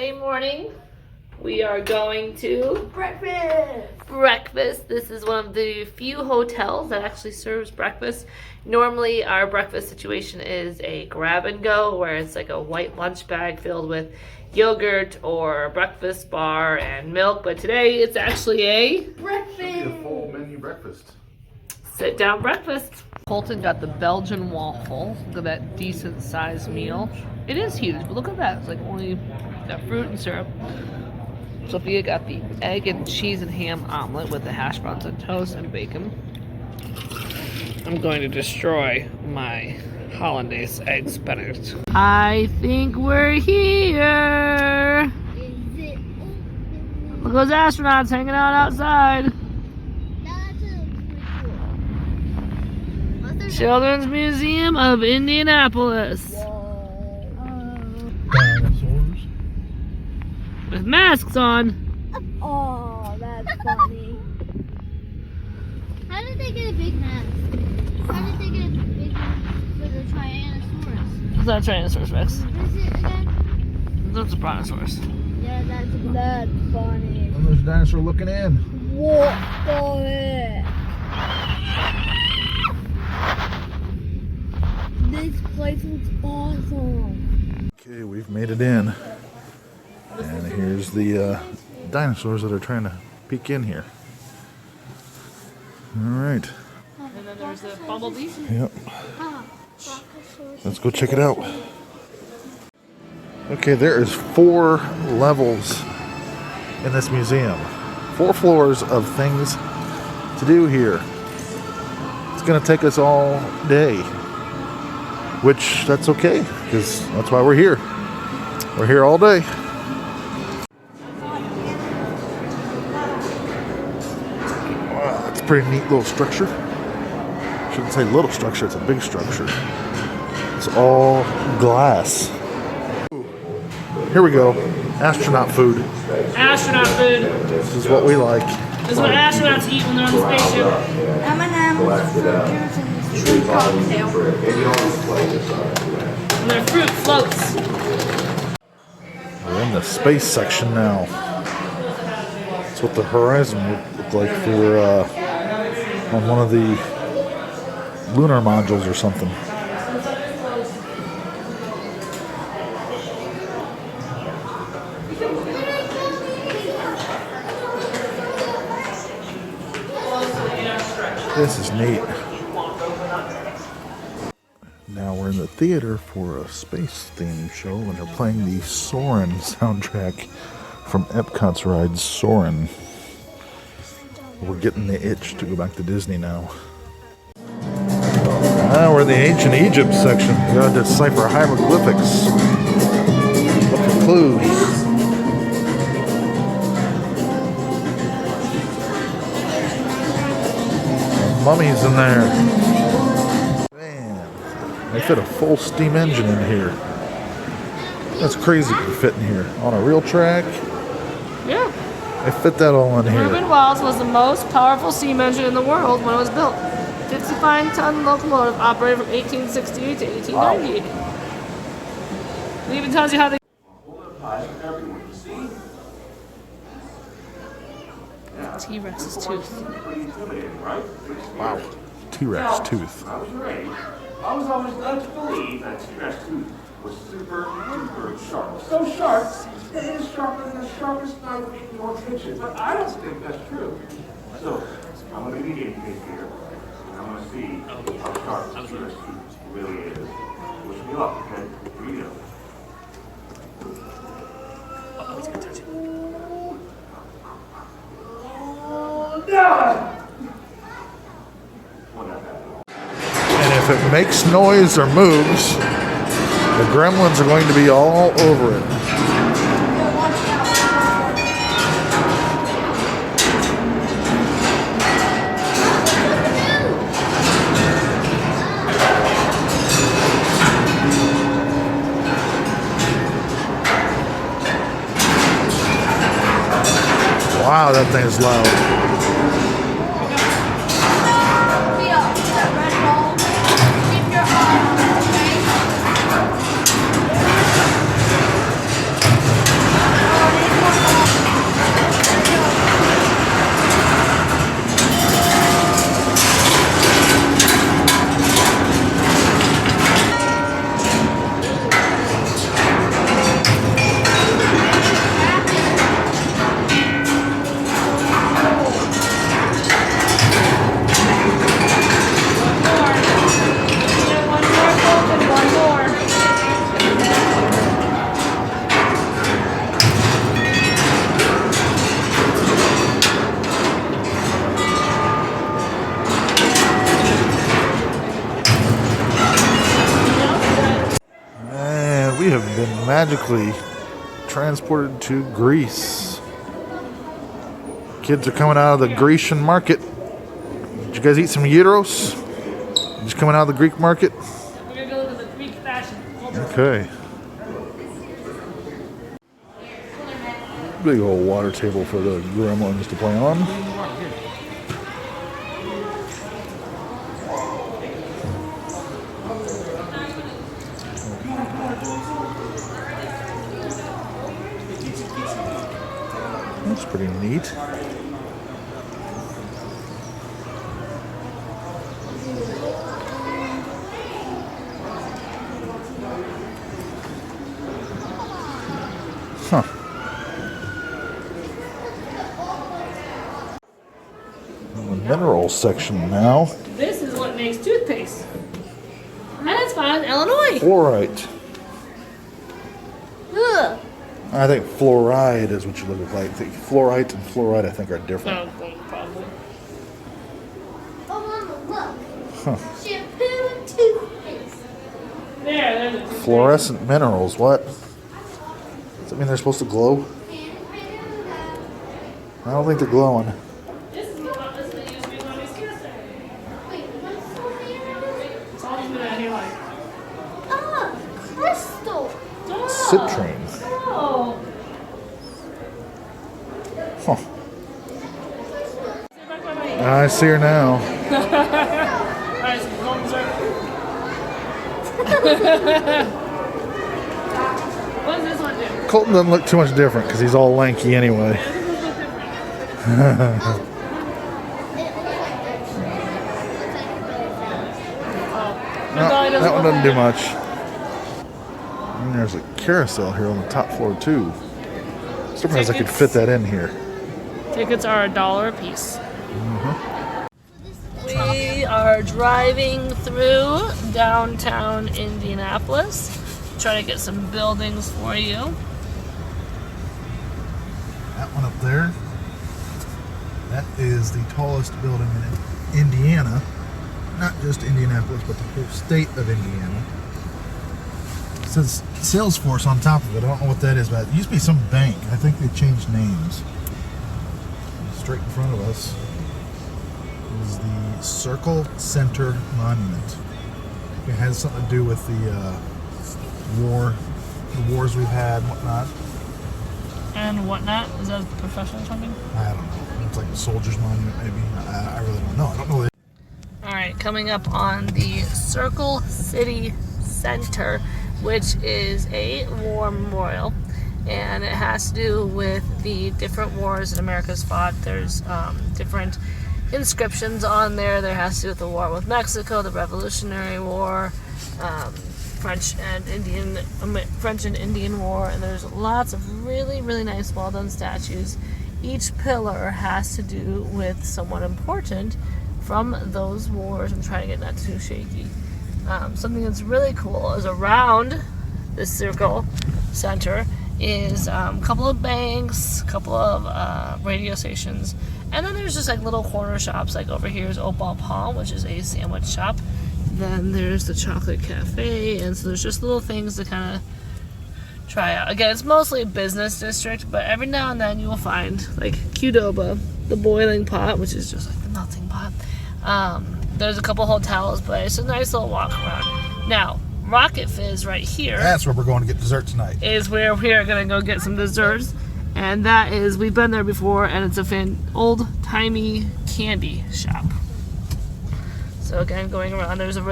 Saturday morning. We are going to breakfast. This is one of the few hotels that actually serves breakfast. Normally our breakfast situation is a grab and go, where it's like a white lunch bag filled with yogurt or a breakfast bar and milk, but today it's actually a full menu breakfast. Sit down breakfast. Colton got the Belgian waffle. Look at that decent sized meal. It is huge, but look at that. It's like only got fruit and syrup. Sophia got the egg and cheese and ham omelet with the hash browns and toast and bacon. I'm going to destroy my hollandaise egg spinach. I think we're here. Look at those astronauts hanging out outside. Children's Museum of Indianapolis. Dinosaurs. With masks on. Oh, that's funny. How did they get a big mask? How did they get a big mask for the Tyrannosaurus? It's not a Tyrannosaurus Rex. What is it again? That's a Brontosaurus. Yeah, that's funny. And there's a dinosaur looking in. What the heck? This place looks awesome. Okay, we've made it in. And here's the dinosaurs that are trying to peek in here. Alright. And then there's the bumblebees. Yep. Let's go check it out. Okay, there is 4 levels in this museum. 4 floors of things to do here. It's going to take us all day. Which, that's okay, because that's why we're here. We're here all day. Wow, that's a pretty neat little structure. Shouldn't say little structure, it's a big structure. It's all glass. Here we go. Astronaut food. Astronaut food. This is what we like. This is what astronauts eat when they're on the spaceship. M&M's, fruit juice, and shrimp cocktail. And their fruit floats. We're in the space section now. That's what the horizon would look like if we were on one of the lunar modules or something. This is neat. Now we're in the theater for a space themed show, and they're playing the Soarin' soundtrack from Epcot's ride Soarin'. We're getting the itch to go back to Disney now. We're in the ancient Egypt section. We gotta decipher hieroglyphics. Look for clues. Mummies in there. Man, they fit a full steam engine in here. That's crazy to fit in here. On a real track. Yeah. They fit that all in here. Reuben Wells was the most powerful steam engine in the world when it was built. 55-ton locomotive operated from 1868 to 1898. It even tells you how they... T-Rex's tooth. Wow. T-Rex tooth. I was always led to believe that T-Rex tooth was super sharp. So sharp that it is sharper than the sharpest knife in your kitchen. But I don't think that's true. So I'm going to be guinea pig here. And I'm going to see how sharp T-Rex tooth really is. Wish me luck, okay? Here you go. Oh, he's gonna touch it. And if it makes noise or moves, the gremlins are going to be all over it. Wow, that thing is loud. been magically transported to Greece. Kids are coming out of the Grecian market. Did you guys eat some gyros? Just coming out of the Greek market? We're gonna go to the Greek fashion. Okay. Big old water table for the gremlins to play on. That's pretty neat. Huh. The mineral section now. This is what makes toothpaste. And it's found in Illinois. Fluorite. Ugh. I think fluoride is what you look like. I think fluorite and fluoride, I think, are different. Probably. Oh, Mama, look. Huh. Shampoo and toothpaste. There's a toothpaste. Fluorescent minerals. What? Does that mean they're supposed to glow? I don't think they're glowing. This is what this thing used to be Mommy's kisser. Wait, what's so here? It's always been out here like. Ah, crystal. Citrine. Oh. Huh. I see her now. Alright, so Colton's What does this one do? Colton doesn't look too much different because he's all lanky anyway. No, that one doesn't do much. And there's a carousel here on the top floor too. Surprised I could fit that in here. Tickets are $1 a piece. We are driving through downtown Indianapolis, trying to get some buildings for you. That one up there, that is the tallest building in Indiana. Not just Indianapolis, but the whole state of Indiana. It says Salesforce on top of it. I don't know what that is, but it used to be some bank. I think they changed names. Straight in front of us is the Circle Center Monument. It has something to do with the wars we've had and whatnot. And whatnot? Is that professional or something? I don't know. It's like a soldier's monument, maybe. I really don't know. I don't know what it is. Alright, coming up on the Circle City Center, which is a war memorial, and it has to do with the different wars that America's fought. There's different inscriptions on there. There has to do with the war with Mexico, the Revolutionary War, French and Indian War, and there's lots of really, really nice, well-done statues. Each pillar has to do with someone important from those wars. I'm trying to get not too shaky. Something that's really cool is around this Circle Center is a couple of banks, a couple of radio stations, and then there's just like little corner shops. Like over here is Opal Palm, which is a sandwich shop. Then there's the Chocolate Cafe, and so there's just little things to kind of try out. Again, it's mostly a business district, but every now and then you will find like Qdoba, the boiling pot, which is just like the melting pot. There's a couple hotels, but it's a nice little walk around. Now, Rocket Fizz right here. That's where we're going to get dessert tonight. Is where we are going to go get some desserts. And that is, we've been there before, and it's a old-timey candy shop. So again, going around, there's a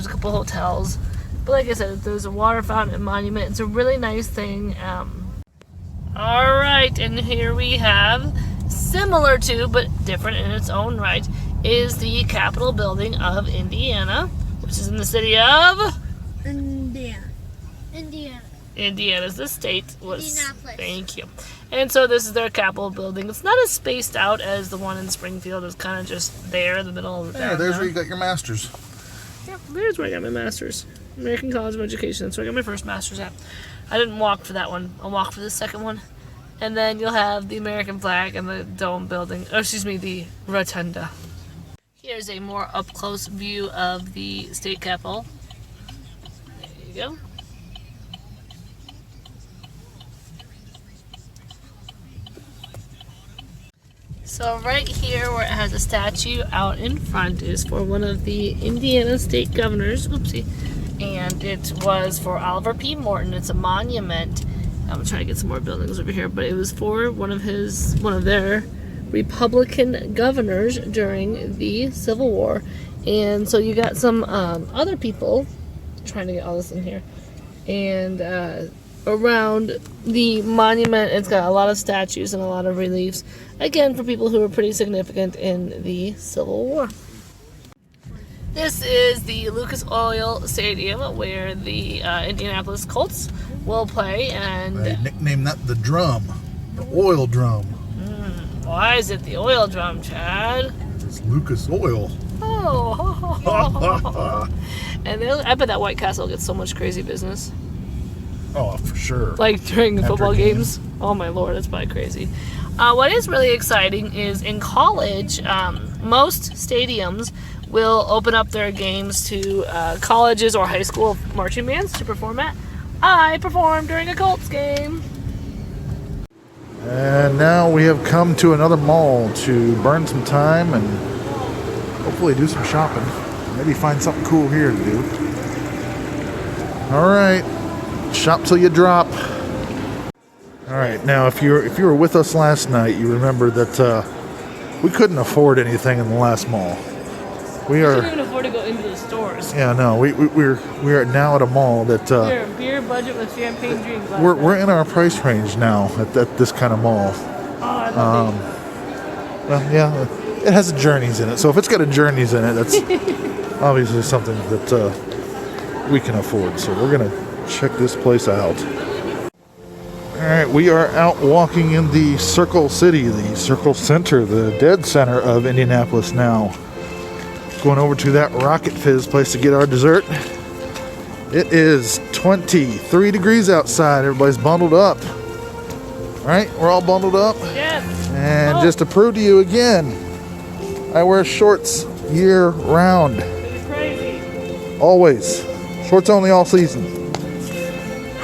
couple hotels. But like I said, there's a water fountain and monument. It's a really nice thing. Alright, and here we have, similar to, but different in its own right, is the Capitol building of Indiana, which is in the city of... Indiana's the state. Indianapolis. Thank you. And so this is their Capitol building. It's not as spaced out as the one in Springfield. It's kind of just there in the middle of the Yeah, there's where you got your master's. Yeah, there's where I got my master's. American College of Education. That's where I got my first master's at. I didn't walk for that one. I'll walk for the second one. And then you'll have the American flag and the dome building. Oh, excuse me, the rotunda. Here's a more up-close view of the state capitol. There you go. So right here where it has a statue out in front is for one of the Indiana state governors. Oopsie. And it was for Oliver P. Morton. It's a monument. I'm trying to get some more buildings over here, but it was for one of their Republican governors during the Civil War. And so you got some other people trying to get all this in here. And around the monument, it's got a lot of statues and a lot of reliefs. Again, for people who were pretty significant in the Civil War. This is the Lucas Oil Stadium where the Indianapolis Colts will play. And I nicknamed that the drum, the oil drum. Why is it the oil drum, Chad? It's Lucas Oil. Oh. And I bet that White Castle gets so much crazy business. Oh, for sure. Like during the After football games. games. Oh my lord, that's probably crazy. What is really exciting is in college, most stadiums will open up their games to colleges or high school marching bands to perform at. I performed during a Colts game. And now we have come to another mall to burn some time and hopefully do some shopping. Maybe find something cool here to do. All right, shop till you drop. All right, now if you were with us last night, you remember that we couldn't afford anything in the last mall. We couldn't are. even afford to go into the stores. Yeah, no, we are now at a mall that. We're a beer budget with champagne drinks. We're in our price range now at this kind of mall. Oh, I love it. Well, yeah, it has Journeys in it. So if it's got a Journeys in it, that's obviously something that we can afford. So we're gonna check this place out. All right, we are out walking in the Circle City, the Circle Center, the dead center of Indianapolis now. Going over to that Rocket Fizz place to get our dessert. It is 23 degrees outside. Everybody's bundled up. Right? We're all bundled up. Yes. And just to prove to you again, I wear shorts year round. It's crazy. Always. Shorts only all season.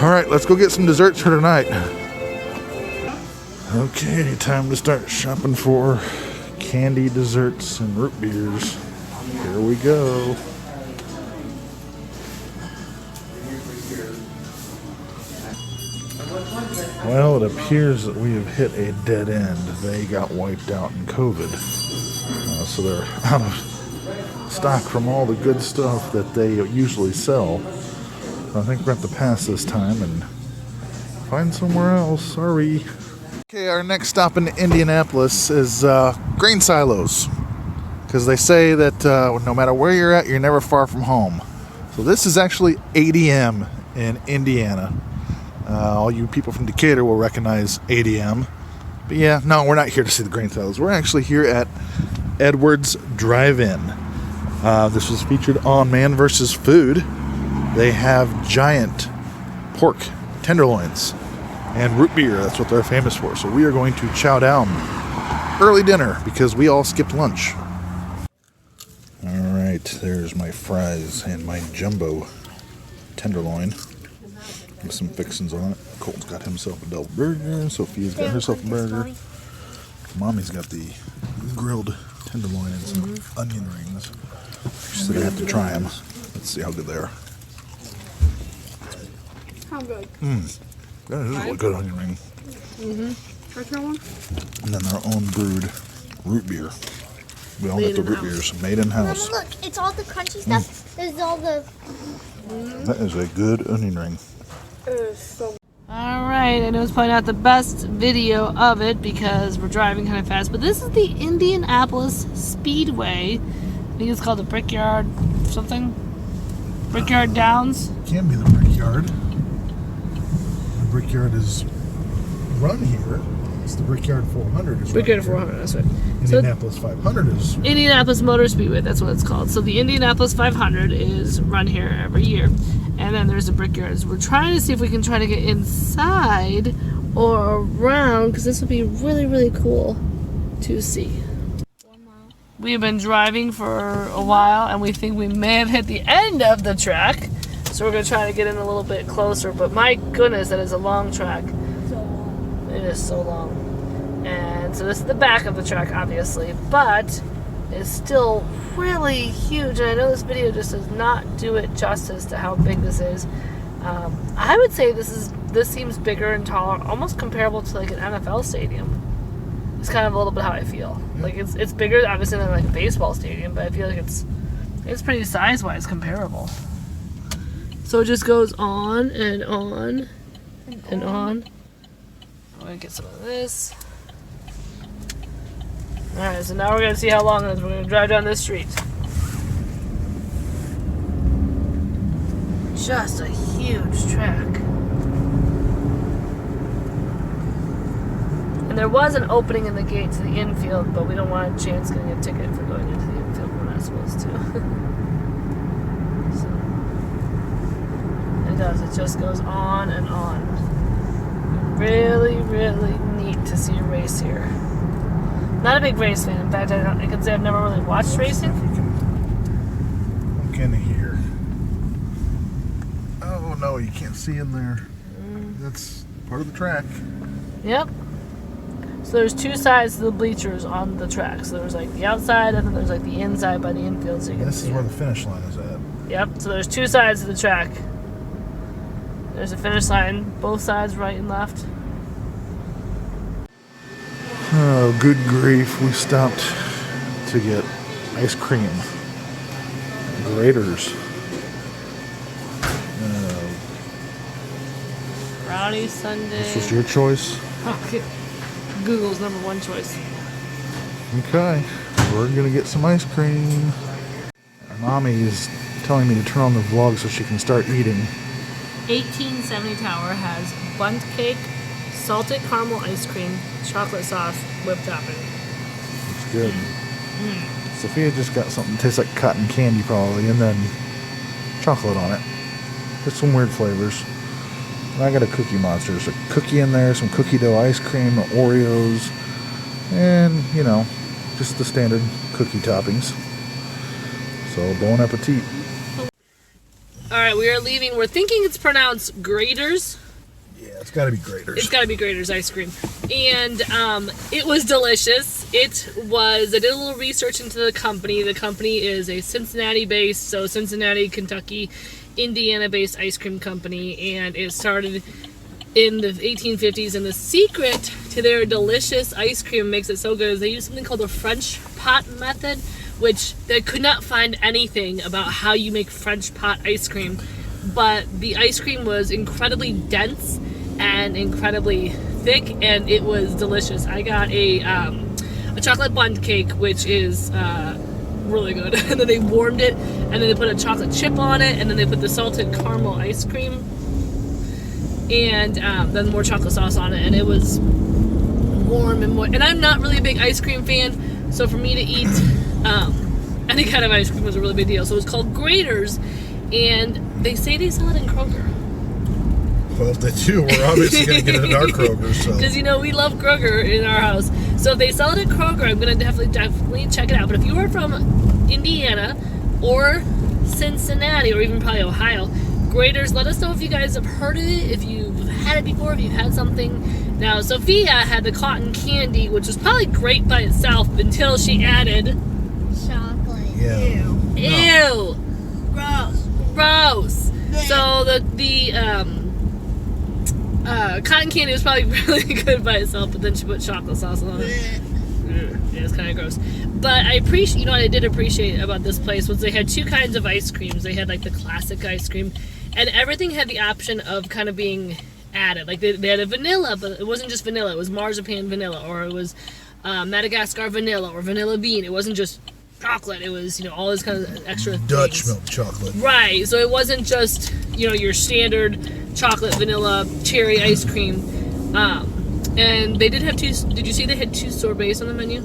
All right, let's go get some desserts for tonight. Okay, time to start shopping for candy, desserts, and root beers. Here we go. Well, it appears that we have hit a dead end. They got wiped out in COVID. So they're out of stock from all the good stuff that they usually sell. I think we're going to have to pass this time and find somewhere else. Sorry. Okay, our next stop in Indianapolis is grain silos. Because they say that no matter where you're at, you're never far from home. So this is actually ADM in Indiana. All you people from Decatur will recognize ADM. But yeah, no, we're not here to see the grain silos. We're actually here at Edwards Drive-In. This was featured on Man vs. Food. They have giant pork tenderloins and root beer. That's what they're famous for. So we are going to chow down early dinner because we all skipped lunch. All right, there's my fries and my jumbo tenderloin with some fixings on it. Colton's got himself a double burger. Sophia's got herself a burger. Mommy's got the grilled tenderloin and some onion rings. She said I have to try them. Let's see how good they are. How good? That is a good onion ring. Can I try one? And then our own brewed root beer. We all get the root beers made in house. Look, it's all the crunchy stuff. There's all the. That is a good onion ring. Alright, I know it's probably not the best video of it because we're driving kind of fast, but this is the Indianapolis Speedway. I think it's called the Brickyard something. Brickyard Downs. Can be the Brickyard. The Brickyard is run here. It's the Brickyard 400 is Brickyard run here. 400, that's right. Indianapolis 500 is. Indianapolis Motor Speedway, that's what it's called. So the Indianapolis 500 is run here every year. And then there's the Brickyards. We're trying to see if we can try to get inside or around because this would be really, really cool to see. We've been driving for a while and we think we may have hit the end of the track. So we're going to try to get in a little bit closer. But my goodness, that is a long track. It is so long. And And so this is the back of the track, obviously, but it's still really huge. And I know this video just does not do it justice to how big this is. I would say this seems bigger and taller, almost comparable to like an NFL stadium. It's kind of a little bit how I feel. Like it's bigger, obviously, than like a baseball stadium, but I feel like it's pretty size-wise comparable. So it just goes on and on and on. I'm gonna get some of this. All right, so now we're gonna see how long it is. We're gonna drive down this street. Just a huge track. And there was an opening in the gate to the infield, but we don't want a chance getting a ticket for going into the infield. We're not supposed to. So, it does. It just goes on and on. Really, really neat to see a race here. Not a big race fan. In fact, I can say I've never really watched racing. Look in here. Oh no, you can't see in there. That's part of the track. Yep. So there's two sides to the bleachers on the track. So there's like the outside and then there's like the inside by the infield. So you can This is where the finish line is at. Yep. So there's two sides to the track. There's a finish line, both sides, right and left. Oh, good grief. We stopped to get ice cream. Graders. Brownie sundae. This was your choice? Okay. Google's number one choice. Okay. We're going to get some ice cream. Our mommy is telling me to turn on the vlog so she can start eating. 1870 Tower has bundt cake, salted caramel ice cream, chocolate sauce, whipped topping. It's good. Sophia just got something that tastes like cotton candy probably, and then chocolate on it. There's some weird flavors. And I got a Cookie Monster. There's a cookie in there, some cookie dough ice cream, Oreos, and, you know, just the standard cookie toppings. So, bon appetit. Alright, we are leaving. We're thinking it's pronounced Graders. Yeah, it's got to be Graders. It's got to be Graders ice cream. And it was delicious. I did a little research into the company. The company is a Cincinnati-based, so Cincinnati, Kentucky, Indiana-based ice cream company, and it started in the 1850s. And the secret to their delicious ice cream makes it so good is they use something called the French pot method, which they could not find anything about how you make French pot ice cream, but the ice cream was incredibly dense and incredibly thick, and it was delicious. I got a chocolate bundt cake, which is really good. And then they warmed it, and then they put a chocolate chip on it, and then they put the salted caramel ice cream, and then more chocolate sauce on it, and it was warm and moist. And I'm not really a big ice cream fan, so for me to eat any kind of ice cream was a really big deal. So it was called Graders, and they say they sell it in Kroger. Well, if they do, we're obviously going to get it at our Kroger. So. Because, you know, we love Kroger in our house. So if they sell it at Kroger, I'm going to definitely check it out. But if you are from Indiana or Cincinnati or even probably Ohio, Graders, let us know if you guys have heard of it, if you've had it before, if you've had something. Now, Sophia had the cotton candy, which was probably great by itself until she added... Chocolate. Yeah. Ew. Gross. Gross. So the cotton candy was probably really good by itself, but then she put chocolate sauce on it. Yeah, it's kind of gross. But I appreciate, you know what I did appreciate about this place was they had two kinds of ice creams. They had like the classic ice cream, and everything had the option of kind of being added. Like they had a vanilla, but it wasn't just vanilla. It was marzipan vanilla, or it was Madagascar vanilla, or vanilla bean. It wasn't just chocolate. It was, you know, all this kind of extra Dutch things. milk chocolate. Right. So it wasn't just, you know, your standard chocolate, vanilla, cherry ice cream. And they did have two. Did you see they had two sorbets on the menu?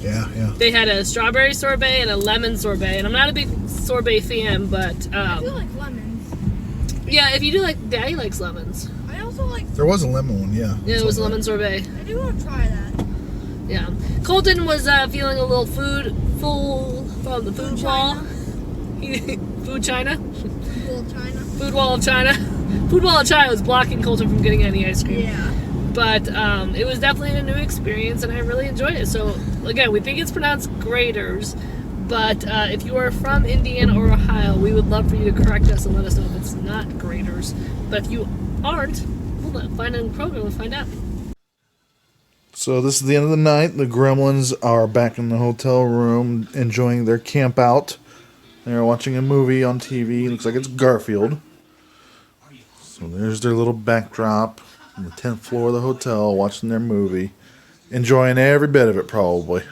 Yeah. They had a strawberry sorbet and a lemon sorbet. And I'm not a big sorbet fan, but I do like lemons. yeah, if you do like, Daddy likes lemons. I also like. There was a lemon one, yeah. Yeah, it was a lemon sorbet. I do want to try that. Yeah. Colton was feeling a little full from the food wall. Food China? Cool China. Food wall of China. Food wall of China was blocking Colton from getting any ice cream. Yeah. But it was definitely a new experience, and I really enjoyed it. So again, we think it's pronounced Graders, but if you are from Indiana or Ohio, we would love for you to correct us and let us know if it's not Graders. But if you aren't, we'll find a program and find out. So this is the end of the night. The Gremlins are back in the hotel room enjoying their camp out. They're watching a movie on TV. Looks like it's Garfield. So there's their little backdrop on the 10th floor of the hotel watching their movie. Enjoying every bit of it, probably.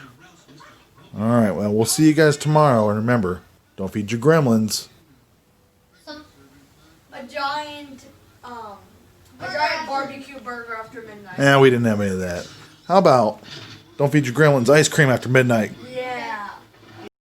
Alright, well, we'll see you guys tomorrow. And remember, don't feed your gremlins. A giant barbecue burger after midnight. We didn't have any of that. How about, don't feed your gremlins ice cream after midnight?